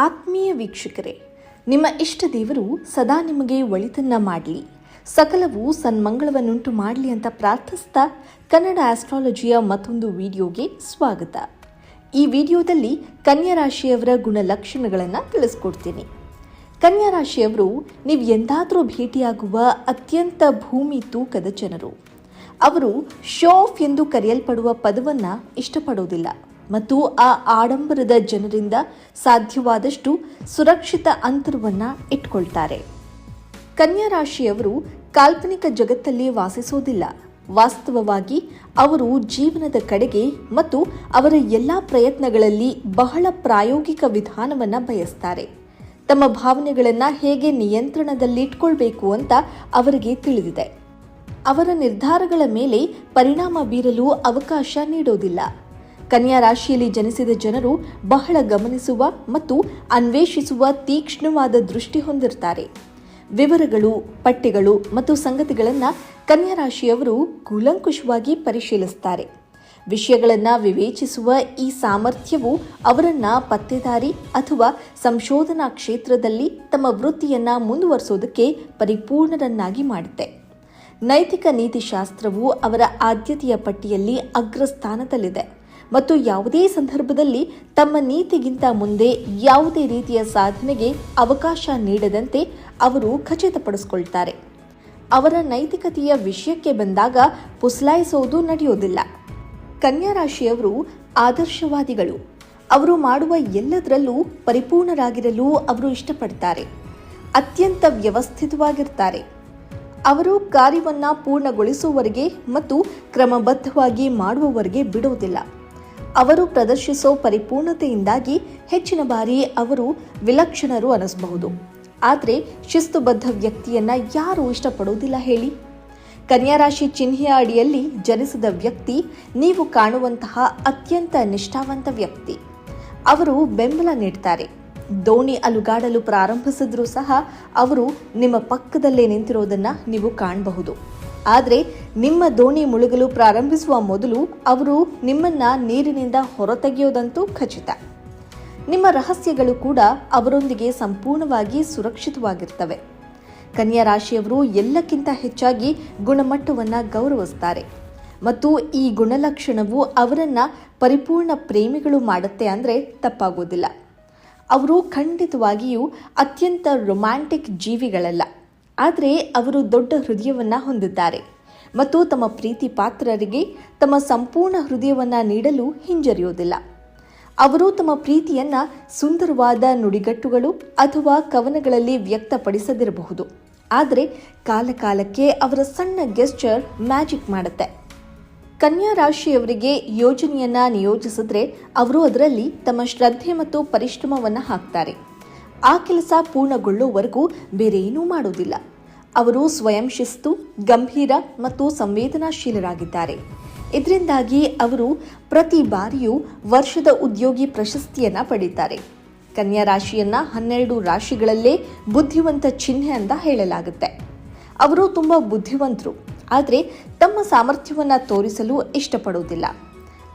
ಆತ್ಮೀಯ ವೀಕ್ಷಕರೇ, ನಿಮ್ಮ ಇಷ್ಟ ದೇವರು ಸದಾ ನಿಮಗೆ ಒಳಿತನ್ನ ಮಾಡಲಿ, ಸಕಲವು ಸನ್ಮಂಗಳವನ್ನುಂಟು ಮಾಡಲಿ ಅಂತ ಪ್ರಾರ್ಥಿಸ್ತಾ ಕನ್ನಡ ಆಸ್ಟ್ರಾಲಜಿಯ ಮತ್ತೊಂದು ವಿಡಿಯೋಗೆ ಸ್ವಾಗತ. ಈ ವಿಡಿಯೋದಲ್ಲಿ ಕನ್ಯಾ ರಾಶಿಯವರ ಗುಣಲಕ್ಷಣಗಳನ್ನು ತಿಳಿಸ್ಕೊಡ್ತೀನಿ. ಕನ್ಯಾ ರಾಶಿಯವರು ನೀವು ಎಂದಾದರೂ ಭೇಟಿಯಾಗುವ ಅತ್ಯಂತ ಭೂಮಿ ತೂಕದ ಜನರು. ಅವರು ಶೋ ಆಫ್ ಎಂದು ಕರೆಯಲ್ಪಡುವ ಪದವನ್ನು ಇಷ್ಟಪಡೋದಿಲ್ಲ ಮತ್ತು ಆ ಆಡಂಬರದ ಜನರಿಂದ ಸಾಧ್ಯವಾದಷ್ಟು ಸುರಕ್ಷಿತ ಅಂತರವನ್ನು ಇಟ್ಕೊಳ್ತಾರೆ. ಕನ್ಯಾ ರಾಶಿಯವರು ಕಾಲ್ಪನಿಕ ಜಗತ್ತಲ್ಲಿ ವಾಸಿಸೋದಿಲ್ಲ. ವಾಸ್ತವವಾಗಿ ಅವರು ಜೀವನದ ಕಡೆಗೆ ಮತ್ತು ಅವರ ಎಲ್ಲ ಪ್ರಯತ್ನಗಳಲ್ಲಿ ಬಹಳ ಪ್ರಾಯೋಗಿಕ ವಿಧಾನವನ್ನು ಬಯಸ್ತಾರೆ. ತಮ್ಮ ಭಾವನೆಗಳನ್ನು ಹೇಗೆ ನಿಯಂತ್ರಣದಲ್ಲಿಟ್ಕೊಳ್ಬೇಕು ಅಂತ ಅವರಿಗೆ ತಿಳಿದಿದೆ. ಅವರ ನಿರ್ಧಾರಗಳ ಮೇಲೆ ಪರಿಣಾಮ ಬೀರಲು ಅವಕಾಶ ನೀಡೋದಿಲ್ಲ. ಕನ್ಯಾ ರಾಶಿಯಲ್ಲಿ ಜನಿಸಿದ ಜನರು ಬಹಳ ಗಮನಿಸುವ ಮತ್ತು ಅನ್ವೇಷಿಸುವ ತೀಕ್ಷ್ಣವಾದ ದೃಷ್ಟಿ ಹೊಂದಿರ್ತಾರೆ. ವಿವರಗಳು, ಪಟ್ಟಿಗಳು ಮತ್ತು ಸಂಗತಿಗಳನ್ನು ಕನ್ಯಾ ರಾಶಿಯವರು ಕೂಲಂಕುಷವಾಗಿ ಪರಿಶೀಲಿಸುತ್ತಾರೆ. ವಿಷಯಗಳನ್ನು ವಿವೇಚಿಸುವ ಈ ಸಾಮರ್ಥ್ಯವು ಅವರನ್ನು ಪತ್ತೆದಾರಿ ಅಥವಾ ಸಂಶೋಧನಾ ಕ್ಷೇತ್ರದಲ್ಲಿ ತಮ್ಮ ವೃತ್ತಿಯನ್ನು ಮುಂದುವರಿಸೋದಕ್ಕೆ ಪರಿಪೂರ್ಣರನ್ನಾಗಿ ಮಾಡುತ್ತೆ. ನೈತಿಕ ನೀತಿಶಾಸ್ತ್ರವು ಅವರ ಆದ್ಯತೆಯ ಪಟ್ಟಿಯಲ್ಲಿ ಅಗ್ರಸ್ಥಾನದಲ್ಲಿದೆ ಮತ್ತು ಯಾವುದೇ ಸಂದರ್ಭದಲ್ಲಿ ತಮ್ಮ ನೀತಿಗಿಂತ ಮುಂದೆ ಯಾವುದೇ ರೀತಿಯ ಸಾಧನೆಗೆ ಅವಕಾಶ ನೀಡದಂತೆ ಅವರು ಖಚಿತಪಡಿಸಿಕೊಳ್ತಾರೆ. ಅವರ ನೈತಿಕತೆಯ ವಿಷಯಕ್ಕೆ ಬಂದಾಗ ಪುಸಲಾಯಿಸೋದು ನಡೆಯೋದಿಲ್ಲ. ಕನ್ಯಾ ರಾಶಿಯವರು ಆದರ್ಶವಾದಿಗಳು. ಅವರು ಮಾಡುವ ಎಲ್ಲದರಲ್ಲೂ ಪರಿಪೂರ್ಣರಾಗಿರಲು ಅವರು ಇಷ್ಟಪಡ್ತಾರೆ. ಅತ್ಯಂತ ವ್ಯವಸ್ಥಿತವಾಗಿರ್ತಾರೆ. ಅವರು ಕಾರ್ಯವನ್ನು ಪೂರ್ಣಗೊಳಿಸುವವರೆಗೆ ಮತ್ತು ಕ್ರಮಬದ್ಧವಾಗಿ ಮಾಡುವವರೆಗೆ ಬಿಡೋದಿಲ್ಲ. ಅವರು ಪ್ರದರ್ಶಿಸೋ ಪರಿಪೂರ್ಣತೆಯಿಂದಾಗಿ ಹೆಚ್ಚಿನ ಬಾರಿ ಅವರು ವಿಲಕ್ಷಣರು ಅನಿಸಬಹುದು. ಆದರೆ ಶಿಸ್ತುಬದ್ಧ ವ್ಯಕ್ತಿಯನ್ನ ಯಾರು ಇಷ್ಟಪಡೋದಿಲ್ಲ ಹೇಳಿ? ಕನ್ಯಾ ರಾಶಿ ಚಿಹ್ನೆಯ ಅಡಿಯಲ್ಲಿ ಜನಿಸಿದ ವ್ಯಕ್ತಿ ನೀವು ಕಾಣುವಂತಹ ಅತ್ಯಂತ ನಿಷ್ಠಾವಂತ ವ್ಯಕ್ತಿ. ಅವರು ಬೆಂಬಲ ನೀಡ್ತಾರೆ. ದೋಣಿ ಅಲುಗಾಡಲು ಪ್ರಾರಂಭಿಸಿದ್ರೂ ಸಹ ಅವರು ನಿಮ್ಮ ಪಕ್ಕದಲ್ಲೇ ನಿಂತಿರೋದನ್ನು ನೀವು ಕಾಣಬಹುದು. ಆದರೆ ನಿಮ್ಮ ದೋಣಿ ಮುಳುಗಲು ಪ್ರಾರಂಭಿಸುವ ಮೊದಲು ಅವರು ನಿಮ್ಮನ್ನ ನೀರಿನಿಂದ ಹೊರತೆಗೆಯೋದಂತೂ ಖಚಿತ. ನಿಮ್ಮ ರಹಸ್ಯಗಳು ಕೂಡ ಅವರೊಂದಿಗೆ ಸಂಪೂರ್ಣವಾಗಿ ಸುರಕ್ಷಿತವಾಗಿರ್ತವೆ. ಕನ್ಯಾ ರಾಶಿಯವರು ಎಲ್ಲಕ್ಕಿಂತ ಹೆಚ್ಚಾಗಿ ಗುಣಮಟ್ಟವನ್ನು ಗೌರವಿಸ್ತಾರೆ ಮತ್ತು ಈ ಗುಣಲಕ್ಷಣವು ಅವರನ್ನ ಪರಿಪೂರ್ಣ ಪ್ರೇಮಿಗಳು ಮಾಡುತ್ತೆ ಅಂದರೆ ತಪ್ಪಾಗೋದಿಲ್ಲ. ಅವರು ಖಂಡಿತವಾಗಿಯೂ ಅತ್ಯಂತ ರೊಮ್ಯಾಂಟಿಕ್ ಜೀವಿಗಳಲ್ಲ, ಆದರೆ ಅವರು ದೊಡ್ಡ ಹೃದಯವನ್ನು ಹೊಂದಿದ್ದಾರೆ ಮತ್ತು ತಮ್ಮ ಪ್ರೀತಿ ಪಾತ್ರರಿಗೆ ತಮ್ಮ ಸಂಪೂರ್ಣ ಹೃದಯವನ್ನು ನೀಡಲು ಹಿಂಜರಿಯೋದಿಲ್ಲ. ಅವರು ತಮ್ಮ ಪ್ರೀತಿಯನ್ನು ಸುಂದರವಾದ ನುಡಿಗಟ್ಟುಗಳು ಅಥವಾ ಕವನಗಳಲ್ಲಿ ವ್ಯಕ್ತಪಡಿಸದಿರಬಹುದು, ಆದರೆ ಕಾಲಕಾಲಕ್ಕೆ ಅವರ ಸಣ್ಣ ಗೆಸ್ಚರ್ ಮ್ಯಾಜಿಕ್ ಮಾಡುತ್ತೆ. ಕನ್ಯಾ ರಾಶಿಯವರಿಗೆ ಯೋಜನೆಯನ್ನ ನಿಯೋಜಿಸಿದ್ರೆ ಅವರು ಅದರಲ್ಲಿ ತಮ್ಮ ಶ್ರದ್ಧೆ ಮತ್ತು ಪರಿಶ್ರಮವನ್ನು ಹಾಕ್ತಾರೆ. ಆ ಕೆಲಸ ಪೂರ್ಣಗೊಳ್ಳುವವರೆಗೂ ಬೇರೆ ಏನೂ ಮಾಡೋದಿಲ್ಲ. ಅವರು ಸ್ವಯಂ ಶಿಸ್ತು, ಗಂಭೀರ ಮತ್ತು ಸಂವೇದನಾಶೀಲರಾಗಿದ್ದಾರೆ. ಇದರಿಂದಾಗಿ ಅವರು ಪ್ರತಿ ಬಾರಿಯೂ ವರ್ಷದ ಉದ್ಯೋಗಿ ಪ್ರಶಸ್ತಿಯನ್ನ ಪಡೀತಾರೆ. ಕನ್ಯಾ ರಾಶಿಯನ್ನ 12 ರಾಶಿಗಳಲ್ಲೇ ಬುದ್ಧಿವಂತ ಚಿಹ್ನೆ ಅಂತ ಹೇಳಲಾಗುತ್ತೆ. ಅವರು ತುಂಬಾ ಬುದ್ಧಿವಂತರು, ಆದರೆ ತಮ್ಮ ಸಾಮರ್ಥ್ಯವನ್ನು ತೋರಿಸಲು ಇಷ್ಟಪಡುವುದಿಲ್ಲ.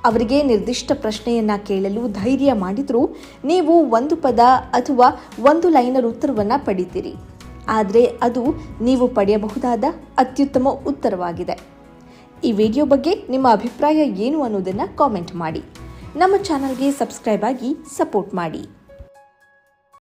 ಅವರಿಗೆ ನಿರ್ದಿಷ್ಟ ಪ್ರಶ್ನೆಯನ್ನ ಕೇಳಲು ಧೈರ್ಯ ಮಾಡಿದರೂ ನೀವು ಒಂದು ಪದ ಅಥವಾ ಒಂದು ಲೈನರ್ ಉತ್ತರವನ್ನು ಪಡಿತೀರಿ, ಆದರೆ ಅದು ನೀವು ಪಡೆಯಬಹುದಾದ ಅತ್ಯುತ್ತಮ ಉತ್ತರವಾಗಿದೆ. ಈ ವಿಡಿಯೋ ಬಗ್ಗೆ ನಿಮ್ಮ ಅಭಿಪ್ರಾಯ ಏನು ಅನ್ನೋದನ್ನು ಕಾಮೆಂಟ್ ಮಾಡಿ. ನಮ್ಮ ಚಾನಲ್ಗೆ ಸಬ್ಸ್ಕ್ರೈಬ್ ಆಗಿ ಸಪೋರ್ಟ್ ಮಾಡಿ.